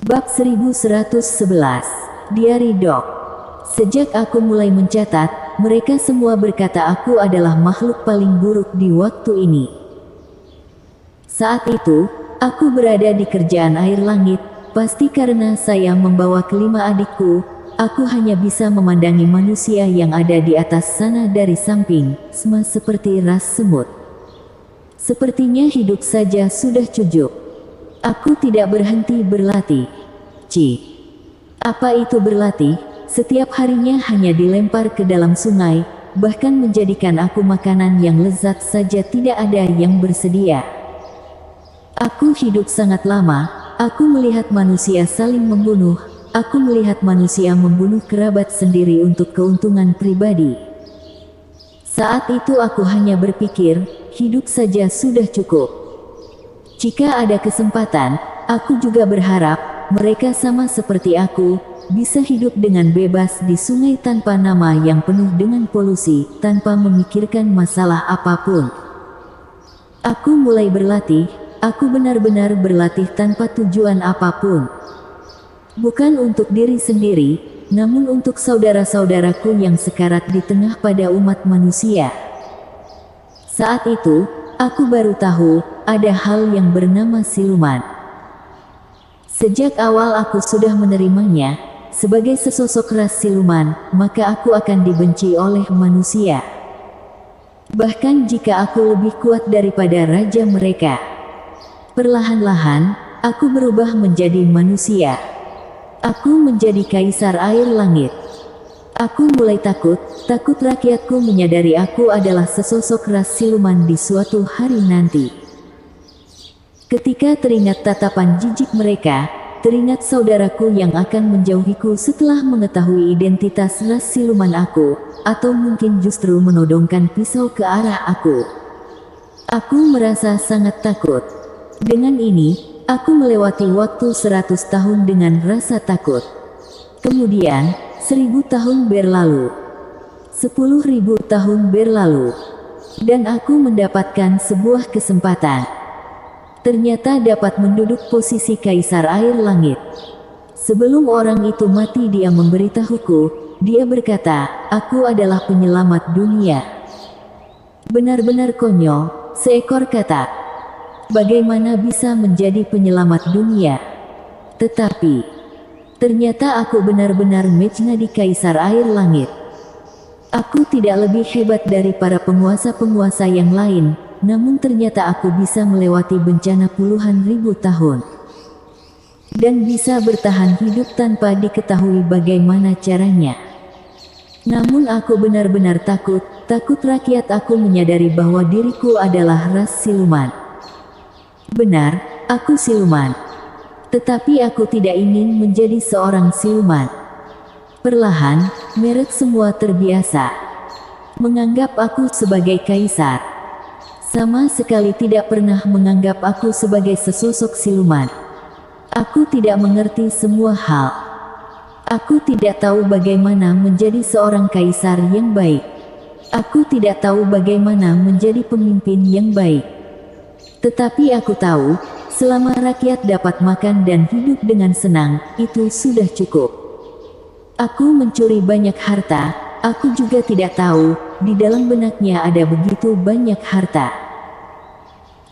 Bab 1111, Diari Dog. Sejak aku mulai mencatat, mereka semua berkata aku adalah makhluk paling buruk di waktu ini. Saat itu, aku berada di kerjaan air langit, pasti karena saya membawa kelima adikku, aku hanya bisa memandangi manusia yang ada di atas sana dari samping, sama seperti ras semut. Sepertinya hidup saja sudah cujuk. Aku tidak berhenti berlatih. Apa itu berlatih? Setiap harinya hanya dilempar ke dalam sungai, bahkan menjadikan aku makanan yang lezat saja tidak ada yang bersedia. Aku hidup sangat lama, aku melihat manusia saling membunuh, aku melihat manusia membunuh kerabat sendiri untuk keuntungan pribadi. Saat itu aku hanya berpikir, hidup saja sudah cukup. Jika ada kesempatan, aku juga berharap mereka sama seperti aku, bisa hidup dengan bebas di sungai tanpa nama yang penuh dengan polusi, tanpa memikirkan masalah apapun. Aku mulai berlatih, aku benar-benar berlatih tanpa tujuan apapun. Bukan untuk diri sendiri, namun untuk saudara-saudaraku yang sekarat di tengah pada umat manusia. Saat itu, aku baru tahu, ada hal yang bernama siluman. Sejak awal aku sudah menerimanya, sebagai sesosok ras siluman, maka aku akan dibenci oleh manusia. Bahkan jika aku lebih kuat daripada raja mereka. Perlahan-lahan, aku berubah menjadi manusia. Aku menjadi kaisar air langit. Aku mulai takut rakyatku menyadari aku adalah sesosok ras siluman di suatu hari nanti. Ketika teringat tatapan jijik mereka, teringat saudaraku yang akan menjauhiku setelah mengetahui identitas ras siluman aku, atau mungkin justru menodongkan pisau ke arah aku. Aku merasa sangat takut. Dengan ini, aku melewati waktu 100 tahun dengan rasa takut. Kemudian, 1000 tahun berlalu. 10.000 tahun berlalu. Dan aku mendapatkan sebuah kesempatan. Ternyata dapat menduduk posisi kaisar air langit. Sebelum orang itu mati dia memberitahuku, dia berkata, aku adalah penyelamat dunia. Benar-benar konyol, seekor kata. Bagaimana bisa menjadi penyelamat dunia? Tetapi, ternyata aku benar-benar menjadi kaisar air langit. Aku tidak lebih hebat dari para penguasa-penguasa yang lain, namun ternyata aku bisa melewati bencana puluhan ribu tahun. Dan bisa bertahan hidup tanpa diketahui bagaimana caranya. Namun aku benar-benar takut rakyat aku menyadari bahwa diriku adalah ras siluman. Benar, aku siluman. Tetapi aku tidak ingin menjadi seorang siluman. Perlahan, mereka semua terbiasa menganggap aku sebagai kaisar. Sama sekali tidak pernah menganggap aku sebagai sesosok siluman. Aku tidak mengerti semua hal. Aku tidak tahu bagaimana menjadi seorang kaisar yang baik. Aku tidak tahu bagaimana menjadi pemimpin yang baik. Tetapi aku tahu, selama rakyat dapat makan dan hidup dengan senang, itu sudah cukup. Aku mencuri banyak harta, aku juga tidak tahu, di dalam benaknya ada begitu banyak harta.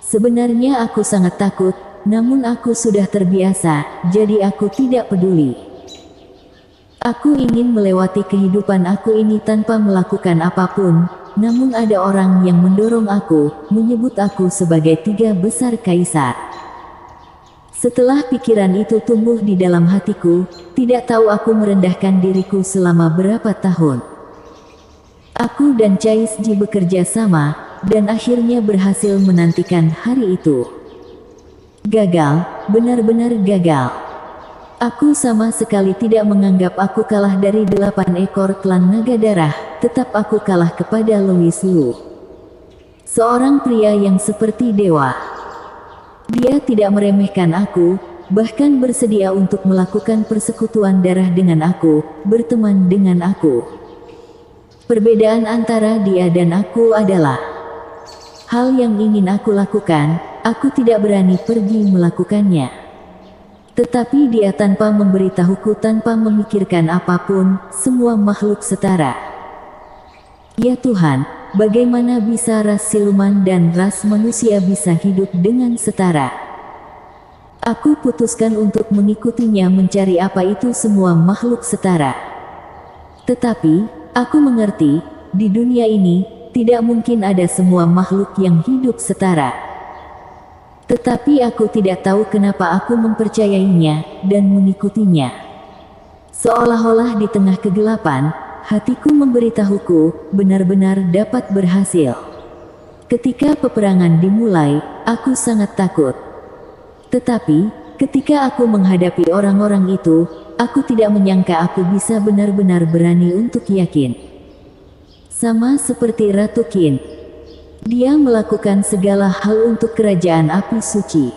Sebenarnya aku sangat takut, namun aku sudah terbiasa, jadi aku tidak peduli. Aku ingin melewati kehidupan aku ini tanpa melakukan apapun, namun ada orang yang mendorong aku, menyebut aku sebagai 3 besar kaisar. Setelah pikiran itu tumbuh di dalam hatiku, tidak tahu aku merendahkan diriku selama berapa tahun. Aku dan Cais Ji bekerja sama, dan akhirnya berhasil menantikan hari itu. Gagal, benar-benar gagal. Aku sama sekali tidak menganggap aku kalah dari 8 ekor klan naga darah, tetap aku kalah kepada Louis Lu. Seorang pria yang seperti dewa. Dia tidak meremehkan aku, bahkan bersedia untuk melakukan persekutuan darah dengan aku, berteman dengan aku. Perbedaan antara dia dan aku adalah hal yang ingin aku lakukan, aku tidak berani pergi melakukannya. Tetapi dia tanpa memberitahuku, tanpa memikirkan apapun, semua makhluk setara. Ya Tuhan, bagaimana bisa ras siluman dan ras manusia bisa hidup dengan setara? Aku putuskan untuk mengikutinya, mencari apa itu semua makhluk setara. Tetapi, aku mengerti, di dunia ini, tidak mungkin ada semua makhluk yang hidup setara. Tetapi aku tidak tahu kenapa aku mempercayainya, dan mengikutinya. Seolah-olah di tengah kegelapan, hatiku memberitahuku, benar-benar dapat berhasil. Ketika peperangan dimulai, aku sangat takut. Tetapi, ketika aku menghadapi orang-orang itu, aku tidak menyangka aku bisa benar-benar berani untuk yakin. Sama seperti Ratu Qin. Dia melakukan segala hal untuk kerajaan api suci.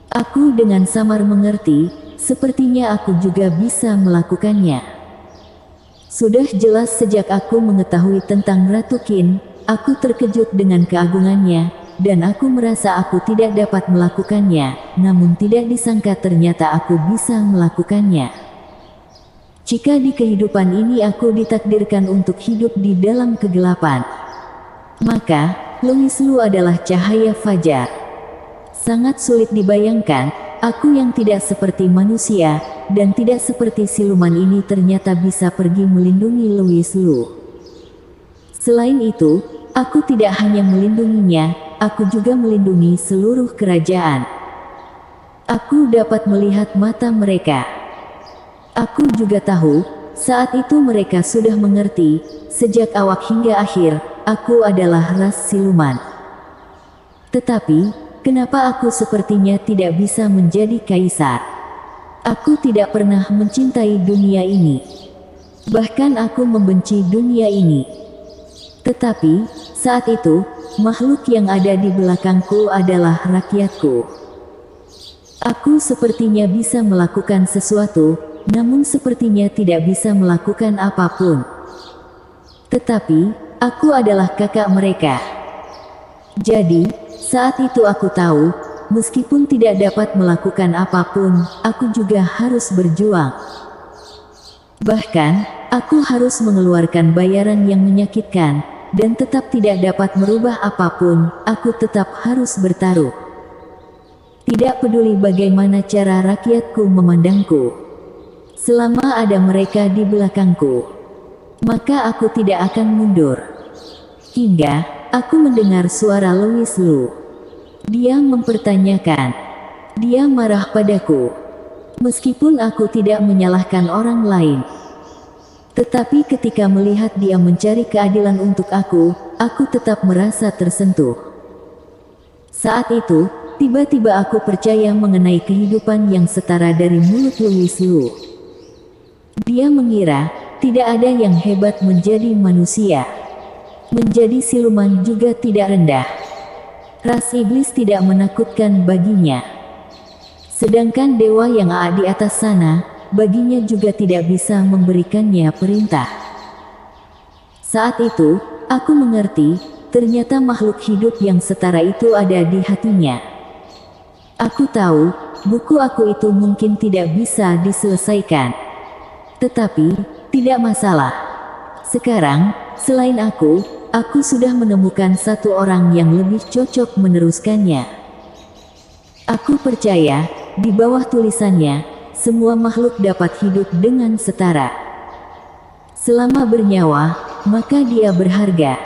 Aku dengan samar mengerti, sepertinya aku juga bisa melakukannya. Sudah jelas sejak aku mengetahui tentang Ratu Qin, aku terkejut dengan keagungannya, dan aku merasa aku tidak dapat melakukannya, namun tidak disangka ternyata aku bisa melakukannya. Jika di kehidupan ini aku ditakdirkan untuk hidup di dalam kegelapan, maka, Lois Lu adalah cahaya fajar. Sangat sulit dibayangkan, aku yang tidak seperti manusia, dan tidak seperti siluman ini ternyata bisa pergi melindungi Lois Lu. Selain itu, aku tidak hanya melindunginya, aku juga melindungi seluruh kerajaan. Aku dapat melihat mata mereka. Aku juga tahu, saat itu mereka sudah mengerti, sejak awal hingga akhir, aku adalah ras siluman. Tetapi, kenapa aku sepertinya tidak bisa menjadi kaisar? Aku tidak pernah mencintai dunia ini. Bahkan aku membenci dunia ini. Tetapi, saat itu, makhluk yang ada di belakangku adalah rakyatku. Aku sepertinya bisa melakukan sesuatu, namun sepertinya tidak bisa melakukan apapun. Tetapi, aku adalah kakak mereka. Jadi, saat itu aku tahu, meskipun tidak dapat melakukan apapun, aku juga harus berjuang. Bahkan, aku harus mengeluarkan bayaran yang menyakitkan, dan tetap tidak dapat merubah apapun, aku tetap harus bertaruh. Tidak peduli bagaimana cara rakyatku memandangku. Selama ada mereka di belakangku, maka aku tidak akan mundur. Hingga, aku mendengar suara Lois Lu. Dia mempertanyakan. Dia marah padaku. Meskipun aku tidak menyalahkan orang lain. Tetapi ketika melihat dia mencari keadilan untuk aku tetap merasa tersentuh. Saat itu, tiba-tiba aku percaya mengenai kehidupan yang setara dari mulut Lois Lu. Dia mengira, tidak ada yang hebat menjadi manusia. Menjadi siluman juga tidak rendah. Ras iblis tidak menakutkan baginya. Sedangkan dewa yang ada di atas sana, baginya juga tidak bisa memberikannya perintah. Saat itu, aku mengerti, ternyata makhluk hidup yang setara itu ada di hatinya. Aku tahu, buku aku itu mungkin tidak bisa diselesaikan. Tetapi, tidak masalah. Sekarang, selain aku sudah menemukan satu orang yang lebih cocok meneruskannya. Aku percaya, di bawah tulisannya, semua makhluk dapat hidup dengan setara. Selama bernyawa, maka dia berharga.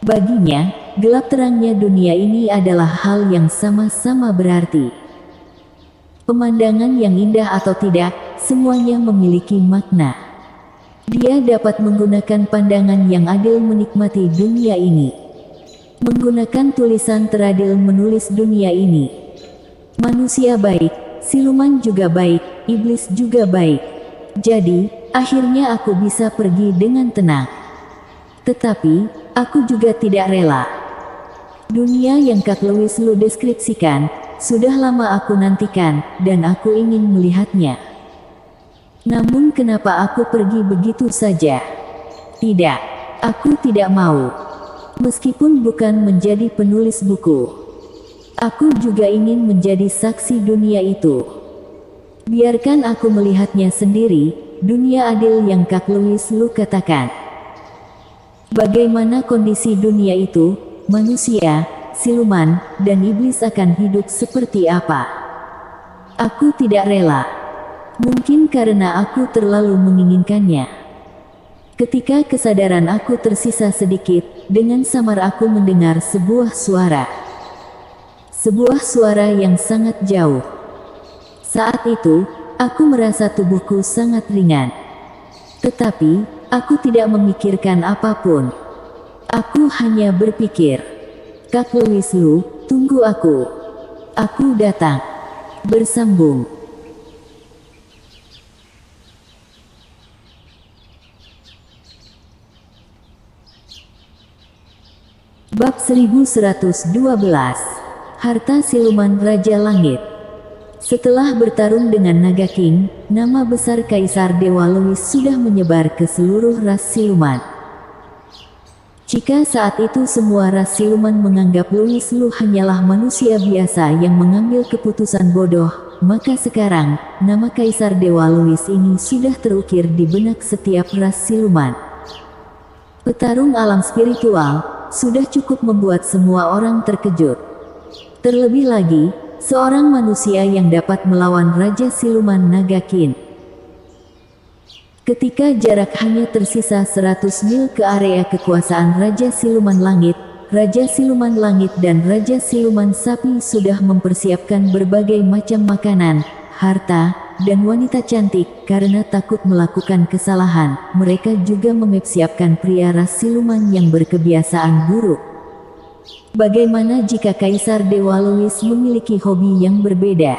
Baginya, gelap terangnya dunia ini adalah hal yang sama-sama berarti. Pemandangan yang indah atau tidak, semuanya memiliki makna. Dia dapat menggunakan pandangan yang adil menikmati dunia ini. Menggunakan tulisan teradil menulis dunia ini. Manusia baik, siluman juga baik, iblis juga baik. Jadi, akhirnya aku bisa pergi dengan tenang. Tetapi, aku juga tidak rela. Dunia yang Kak Lois Lu deskripsikan, sudah lama aku nantikan, dan aku ingin melihatnya. Namun kenapa aku pergi begitu saja? Tidak, aku tidak mau. Meskipun bukan menjadi penulis buku, aku juga ingin menjadi saksi dunia itu. Biarkan aku melihatnya sendiri, dunia adil yang Kak Louis Lu katakan. Bagaimana kondisi dunia itu, manusia, siluman, dan iblis akan hidup seperti apa? Aku tidak rela. Mungkin karena aku terlalu menginginkannya. Ketika kesadaran aku tersisa sedikit, dengan samar aku mendengar sebuah suara. Sebuah suara yang sangat jauh. Saat itu, aku merasa tubuhku sangat ringan. Tetapi, aku tidak memikirkan apapun. Aku hanya berpikir, Kak Louis Lu, tunggu aku. Aku datang. Bersambung. Bab 1112. Harta Siluman Raja Langit. Setelah bertarung dengan Naga King, nama besar Kaisar Dewa Louis sudah menyebar ke seluruh ras siluman. Jika saat itu semua ras siluman menganggap Louis Lu hanyalah manusia biasa yang mengambil keputusan bodoh, maka sekarang, nama Kaisar Dewa Louis ini sudah terukir di benak setiap ras siluman. Petarung alam spiritual sudah cukup membuat semua orang terkejut. Terlebih lagi, seorang manusia yang dapat melawan Raja Siluman Naga King. Ketika jarak hanya tersisa 100 mil ke area kekuasaan Raja Siluman Langit, Raja Siluman Langit dan Raja Siluman Sapi sudah mempersiapkan berbagai macam makanan, harta, dan wanita cantik. Karena takut melakukan kesalahan, mereka juga mempersiapkan pria ras siluman yang berkebiasaan buruk. Bagaimana jika Kaisar Dewa Louis memiliki hobi yang berbeda?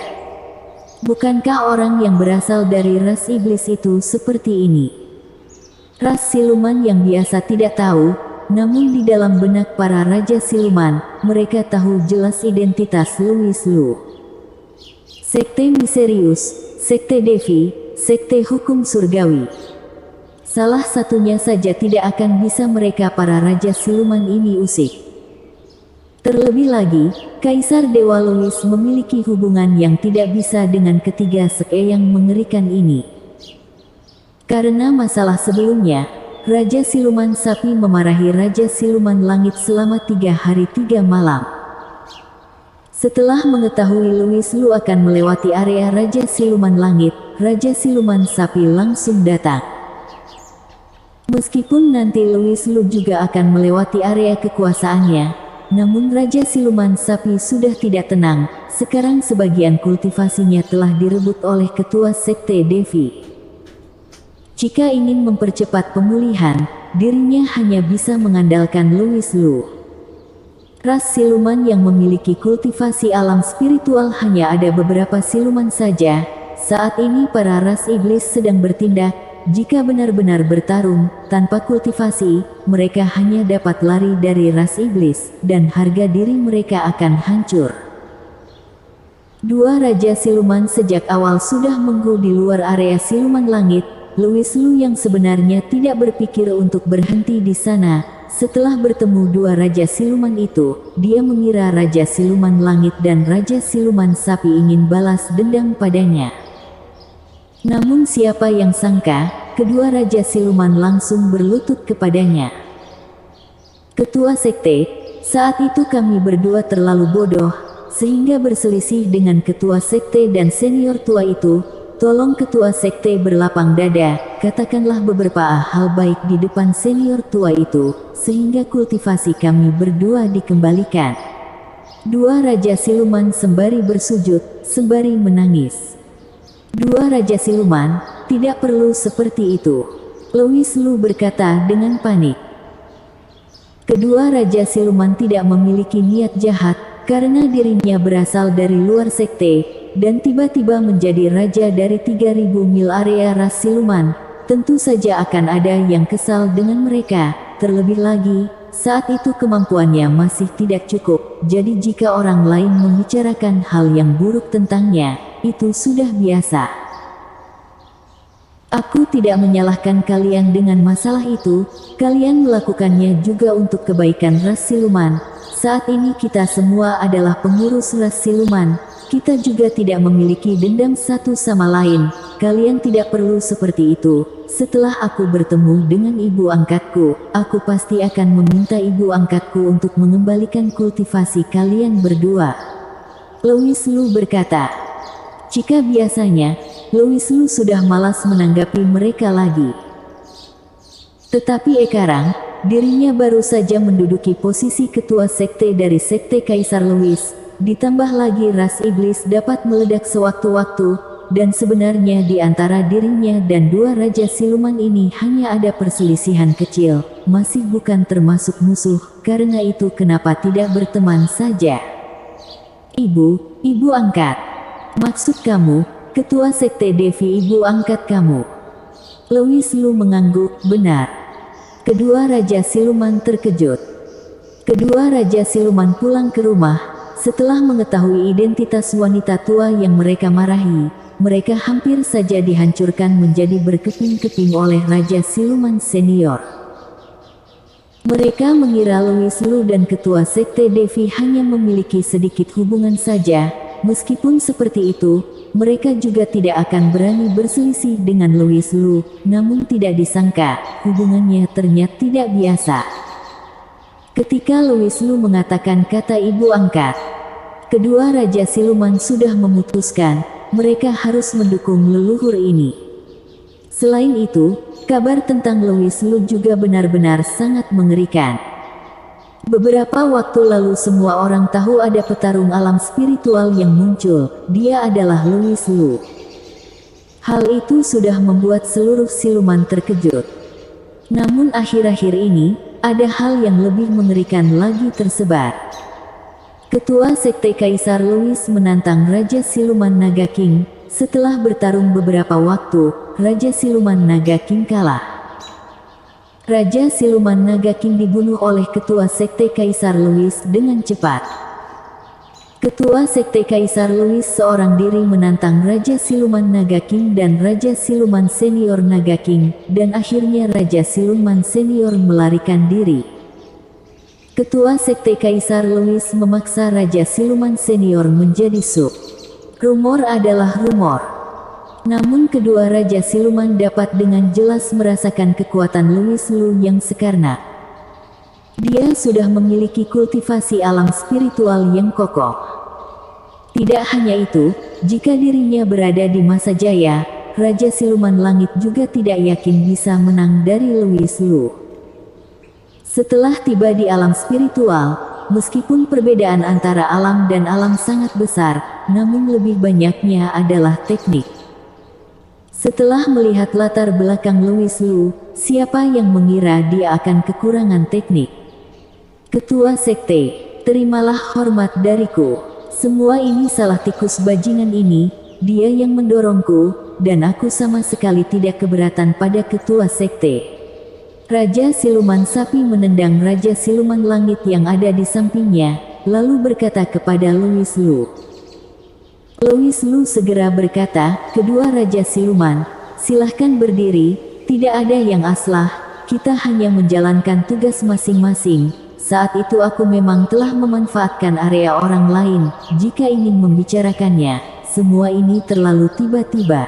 Bukankah orang yang berasal dari ras iblis itu seperti ini? Ras siluman yang biasa tidak tahu, namun di dalam benak para raja siluman, mereka tahu jelas identitas Louis Lu. Sekte misterius, sekte Devi, sekte hukum surgawi. Salah satunya saja tidak akan bisa mereka para raja siluman ini usik. Terlebih lagi, Kaisar Dewa Louis memiliki hubungan yang tidak bisa dengan ketiga sekte yang mengerikan ini. Karena masalah sebelumnya, Raja Siluman Sapi memarahi Raja Siluman Langit selama 3 hari 3 malam. Setelah mengetahui Louis Lu akan melewati area Raja Siluman Langit, Raja Siluman Sapi langsung datang. Meskipun nanti Louis Lu juga akan melewati area kekuasaannya, namun Raja Siluman Sapi sudah tidak tenang. Sekarang sebagian kultivasinya telah direbut oleh ketua sekte Devi. Jika ingin mempercepat pemulihan, dirinya hanya bisa mengandalkan Louis Lu. Ras siluman yang memiliki kultivasi alam spiritual hanya ada beberapa siluman saja. Saat ini para ras iblis sedang bertindak. Jika benar-benar bertarung, tanpa kultivasi, mereka hanya dapat lari dari ras iblis, dan harga diri mereka akan hancur. Dua Raja Siluman sejak awal sudah menunggu di luar area Siluman Langit. Louis Lu yang sebenarnya tidak berpikir untuk berhenti di sana. Setelah bertemu dua Raja Siluman itu, dia mengira Raja Siluman Langit dan Raja Siluman Sapi ingin balas dendam padanya. Namun siapa yang sangka, kedua Raja Siluman langsung berlutut kepadanya. Ketua Sekte, saat itu kami berdua terlalu bodoh, sehingga berselisih dengan Ketua Sekte dan senior tua itu. Tolong Ketua Sekte berlapang dada, katakanlah beberapa hal baik di depan senior tua itu, sehingga kultivasi kami berdua dikembalikan. Dua Raja Siluman sembari bersujud, sembari menangis. Dua Raja Siluman, tidak perlu seperti itu. Louis Lu berkata dengan panik. Kedua Raja Siluman tidak memiliki niat jahat, karena dirinya berasal dari luar sekte, dan tiba-tiba menjadi raja dari 3000 mil area ras siluman. Tentu saja akan ada yang kesal dengan mereka, terlebih lagi, saat itu kemampuannya masih tidak cukup, jadi jika orang lain membicarakan hal yang buruk tentangnya, itu sudah biasa. Aku tidak menyalahkan kalian dengan masalah itu, kalian melakukannya juga untuk kebaikan ras siluman. Saat ini kita semua adalah pengurus ras siluman, kita juga tidak memiliki dendam satu sama lain. Kalian tidak perlu seperti itu. Setelah aku bertemu dengan ibu angkatku, aku pasti akan meminta ibu angkatku untuk mengembalikan kultivasi kalian berdua. Louis Lu berkata. Jika biasanya, Louis Lu sudah malas menanggapi mereka lagi. Tetapi sekarang, dirinya baru saja menduduki posisi ketua sekte dari sekte Kaisar Louis, ditambah lagi ras iblis dapat meledak sewaktu-waktu, dan sebenarnya di antara dirinya dan dua raja siluman ini hanya ada perselisihan kecil, masih bukan termasuk musuh, karena itu kenapa tidak berteman saja? Ibu angkat. Maksud kamu, ketua sekte Devi ibu angkat kamu? Louis Lu mengangguk, benar. Kedua raja siluman terkejut. Kedua raja siluman pulang ke rumah, setelah mengetahui identitas wanita tua yang mereka marahi, mereka hampir saja dihancurkan menjadi berkeping-keping oleh raja siluman senior. Mereka mengira Louis Lu dan ketua sekte Devi hanya memiliki sedikit hubungan saja. Meskipun seperti itu, mereka juga tidak akan berani berselisih dengan Louis Lu, namun tidak disangka, hubungannya ternyata tidak biasa. Ketika Louis Lu mengatakan kata ibu angkat, kedua raja siluman sudah memutuskan, mereka harus mendukung leluhur ini. Selain itu, kabar tentang Louis Lu juga benar-benar sangat mengerikan. Beberapa waktu lalu semua orang tahu ada petarung alam spiritual yang muncul, dia adalah Louis Lu. Hal itu sudah membuat seluruh siluman terkejut. Namun akhir-akhir ini, ada hal yang lebih mengerikan lagi tersebar. Ketua sekte Kaisar Louis menantang Raja Siluman Naga King. Setelah bertarung beberapa waktu, Raja Siluman Naga King kalah. Raja Siluman Naga King dibunuh oleh Ketua Sekte Kaisar Louis dengan cepat. Ketua Sekte Kaisar Louis seorang diri menantang Raja Siluman Naga King dan Raja Siluman Senior Naga King, dan akhirnya Raja Siluman Senior melarikan diri. Ketua Sekte Kaisar Louis memaksa Raja Siluman Senior menjadi sub. Rumor adalah rumor. Namun kedua raja siluman dapat dengan jelas merasakan kekuatan Louis Lu yang sekarang. Dia sudah memiliki kultivasi alam spiritual yang kokoh. Tidak hanya itu, jika dirinya berada di masa jaya, Raja Siluman Langit juga tidak yakin bisa menang dari Louis Lu. Setelah tiba di alam spiritual, meskipun perbedaan antara alam dan alam sangat besar, namun lebih banyaknya adalah teknik. Setelah melihat latar belakang Louis Lu, siapa yang mengira dia akan kekurangan teknik? Ketua sekte, terimalah hormat dariku. Semua ini salah tikus bajingan ini, dia yang mendorongku, dan aku sama sekali tidak keberatan pada ketua sekte. Raja Siluman Sapi menendang Raja Siluman Langit yang ada di sampingnya, lalu berkata kepada Louis Lu. Louis Lu segera berkata, kedua raja siluman, silahkan berdiri, tidak ada yang aslah, kita hanya menjalankan tugas masing-masing. Saat itu aku memang telah memanfaatkan area orang lain, jika ingin membicarakannya, semua ini terlalu tiba-tiba.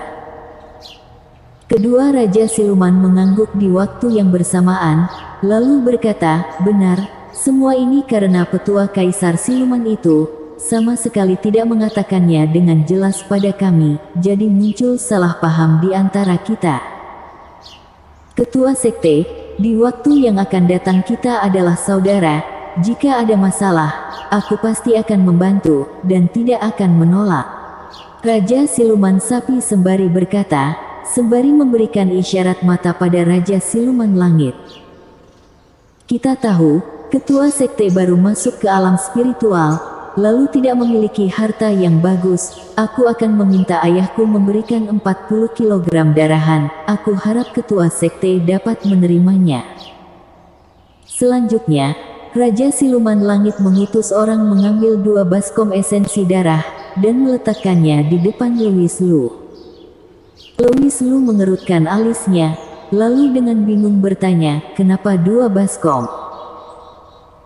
Kedua raja siluman mengangguk di waktu yang bersamaan, lalu berkata, benar, semua ini karena petua Kaisar Siluman itu, sama sekali tidak mengatakannya dengan jelas pada kami, jadi muncul salah paham di antara kita. Ketua sekte, di waktu yang akan datang kita adalah saudara, jika ada masalah, aku pasti akan membantu, dan tidak akan menolak. Raja Siluman Sapi sembari berkata, sembari memberikan isyarat mata pada Raja Siluman Langit. Kita tahu, ketua sekte baru masuk ke alam spiritual, lalu tidak memiliki harta yang bagus, aku akan meminta ayahku memberikan 40 kg darahan, aku harap ketua sekte dapat menerimanya. Selanjutnya, Raja Siluman Langit mengutus orang mengambil 2 baskom esensi darah, dan meletakkannya di depan Louis Lu. Louis Lu mengerutkan alisnya, lalu dengan bingung bertanya, kenapa 2 baskom?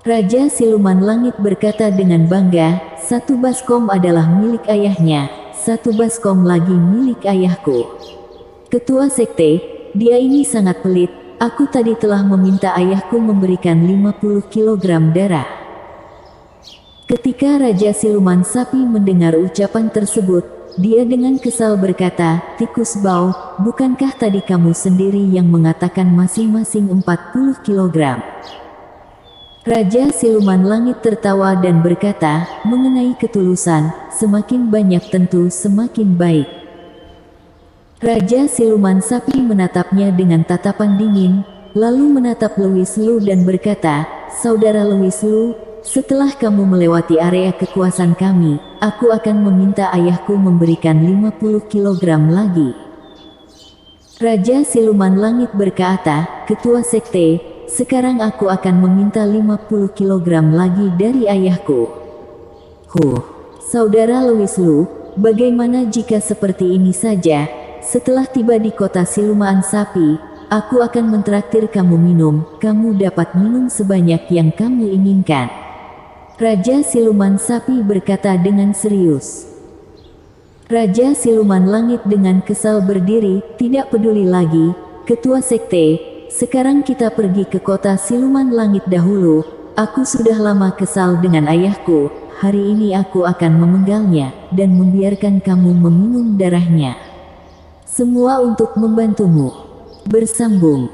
Raja Siluman Langit berkata dengan bangga, satu baskom adalah milik ayahnya, satu baskom lagi milik ayahku. Ketua sekte, dia ini sangat pelit, aku tadi telah meminta ayahku memberikan 50 kilogram darah. Ketika Raja Siluman Sapi mendengar ucapan tersebut, dia dengan kesal berkata, tikus bau, bukankah tadi kamu sendiri yang mengatakan masing-masing 40 kilogram? Raja Siluman Langit tertawa dan berkata, mengenai ketulusan, semakin banyak tentu semakin baik. Raja Siluman Sapi menatapnya dengan tatapan dingin, lalu menatap Louis Lu dan berkata, saudara Louis Lu, setelah kamu melewati area kekuasaan kami, aku akan meminta ayahku memberikan 50 kilogram lagi. Raja Siluman Langit berkata, ketua sekte, sekarang aku akan meminta 50 kilogram lagi dari ayahku. Saudara Louis Lu, bagaimana jika seperti ini saja? Setelah tiba di kota Siluman Sapi, aku akan mentraktir kamu minum, kamu dapat minum sebanyak yang kamu inginkan. Raja Siluman Sapi berkata dengan serius. Raja Siluman Langit dengan kesal berdiri, tidak peduli lagi, ketua sekte, sekarang kita pergi ke kota Siluman Langit dahulu, aku sudah lama kesal dengan ayahku, hari ini aku akan memenggalnya, dan membiarkan kamu meminum darahnya. Semua untuk membantumu. Bersambung.